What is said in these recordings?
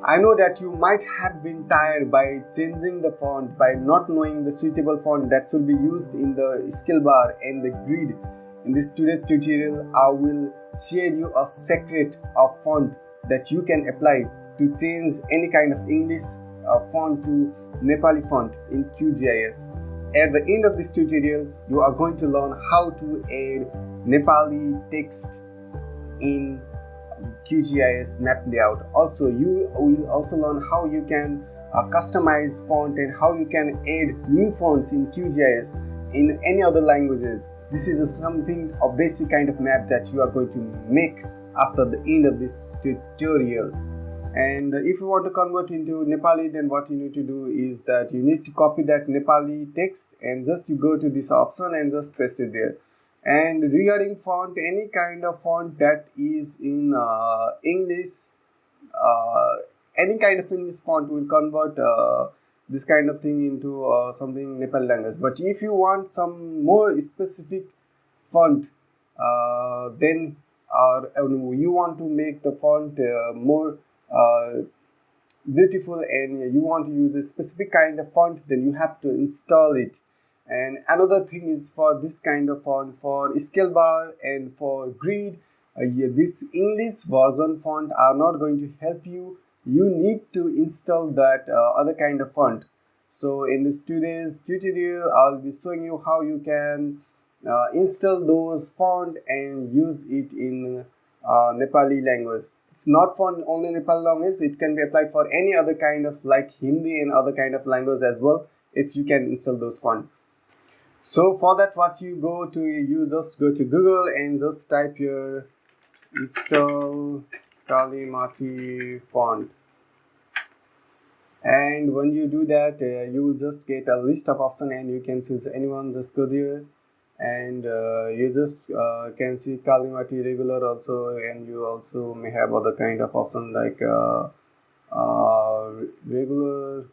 I know that you might have been tired by changing the font, by not knowing the suitable font that should be used in the skill bar and the grid. In this today's tutorial, I will share you a secret of font that you can apply to change any kind of English font to Nepali font in QGIS. At the end of this tutorial, you are going to learn how to add Nepali text in QGIS map layout. Also, you will also learn how you can customize font and how you can add new fonts in QGIS in any other languages. This is something a basic kind of map that you are going to make after the end of this tutorial. And if you want to convert into Nepali, then what you need to do is that you need to copy that Nepali text and just you go to this option and just paste it there. And regarding font, any kind of font that is in English, any kind of English font will convert this kind of thing into something Nepali language. But if you want some more specific font, then you want to make the font more beautiful and you want to use a specific kind of font, then you have to install it. And another thing is for this kind of font, for scale bar and for grid, this English version font are not going to help you. You need to install that other kind of font. So in this today's tutorial, I'll be showing you how you can install those font and use it in Nepali language. It's not for only Nepali language, it can be applied for any other kind of like Hindi and other kind of language as well if you can install those font. So for that, what you just go to Google and just type your install Kalimati font. And when you do that, you will just get a list of options and you can choose anyone. Just go there and you just can see Kalimati regular also, and you also may have other kind of options like regular.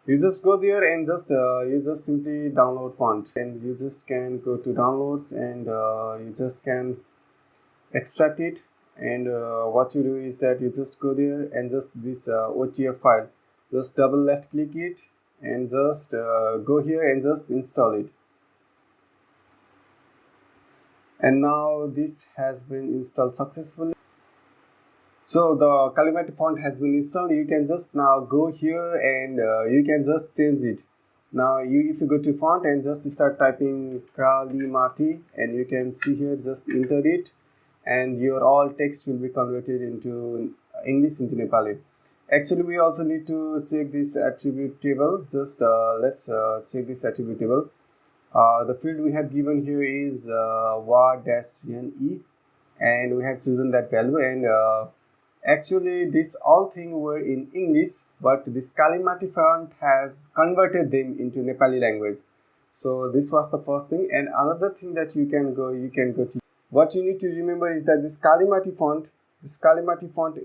You just go there and you just simply download font, and you just can go to downloads and you just can extract it. And what you do is that you just go there and just this OTF file, just double left click it and just go here and just install it. And now this has been installed successfully. So the Kalimati font has been installed. You can just now go here and you can just change it. Now if you go to font and just start typing Kalimati, and you can see here, just enter it and your all text will be converted into English into Nepali. Actually, we also need to check this attribute table. Just let's check this attribute table. The field we have given here is var-ne, and we have chosen that value. And actually, this all thing were in English, but this Kalimati font has converted them into Nepali language. So this was the first thing. And another thing that you can go to. What you need to remember is that this Kalimati font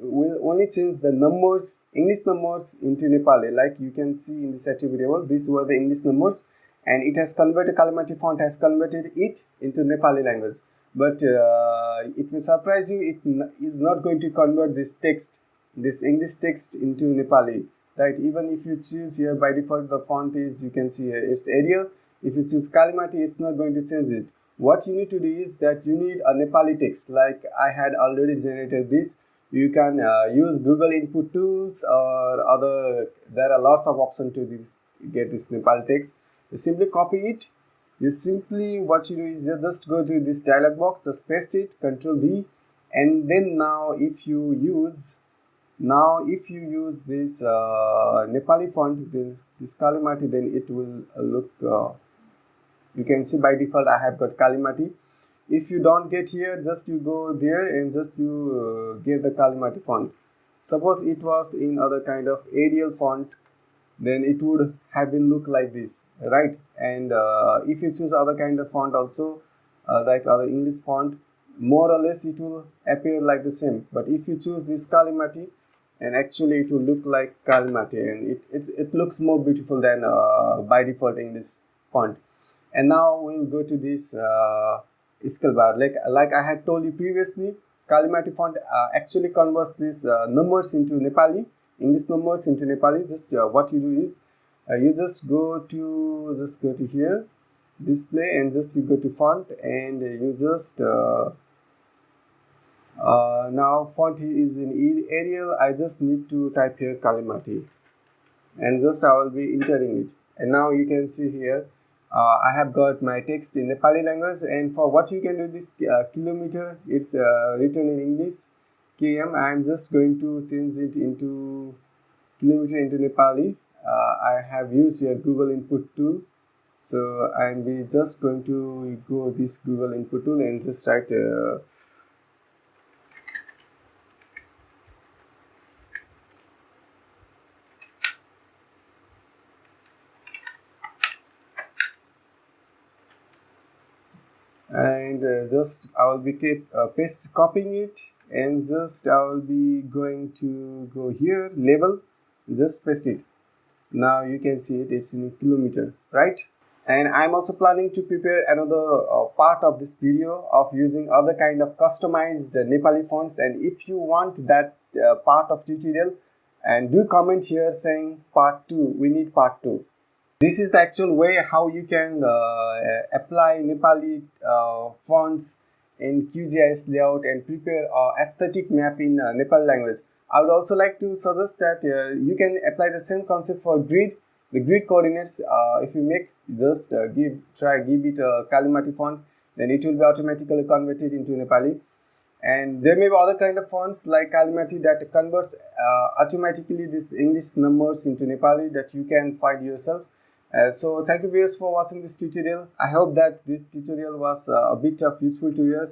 will only change the numbers, English numbers into Nepali. Like you can see in this attribute table, these were the English numbers, and it has converted, Kalimati font has converted it into Nepali language. But it may surprise you, it is not going to convert this text, this English text into Nepali, right? Even if you choose here, by default the font is, you can see here, it's Arial. If you choose Kalimati, it's not going to change it. What you need to do is that you need a Nepali text. Like I had already generated this. You can use Google input tools or other, there are lots of options to get this Nepali text. You simply copy it. What you do is you just go to this dialog box, just paste it, Ctrl V, and then now if you use this Nepali font, this Kalimati, then it will look. You can see by default I have got Kalimati. If you don't get here, just you go there and just you get the Kalimati font. Suppose it was in other kind of Arial font, then it would have been look like this, right? And if you choose other kind of font also, like other English font, more or less it will appear like the same. But if you choose this Kalimati, and actually it will look like Kalimati, and it looks more beautiful than by default English font. And now we'll go to this scale bar. Like I had told you previously, Kalimati font actually converts these numbers into Nepali, English numbers into Nepali. Just what you do is you just go to here, display, and just you go to font, and you just now font is in Arial. I just need to type here Kalimati, and just I will be entering it. And now you can see here I have got my text in Nepali language, and for what you can do this kilometer, it's written in English km. I am just going to change it into kilometer into Nepali. I have used here Google input tool, so I am just going to go this Google input tool and just write and just I will be copying it, and just I will be going to go here label, just paste it. Now you can see it's in kilometer, right? And I'm also planning to prepare another part of this video of using other kind of customized Nepali fonts, and if you want that part of tutorial, and do comment here saying part 2, we need part 2. This is the actual way how you can apply Nepali fonts in QGIS layout and prepare aesthetic map in Nepali language. I would also like to suggest that you can apply the same concept for grid. The grid coordinates, if you make just give it a Kalimati font, then it will be automatically converted into Nepali. And there may be other kind of fonts like Kalimati that converts automatically these English numbers into Nepali that you can find yourself. So thank you viewers for watching this tutorial. I hope that this tutorial was a bit of useful to you.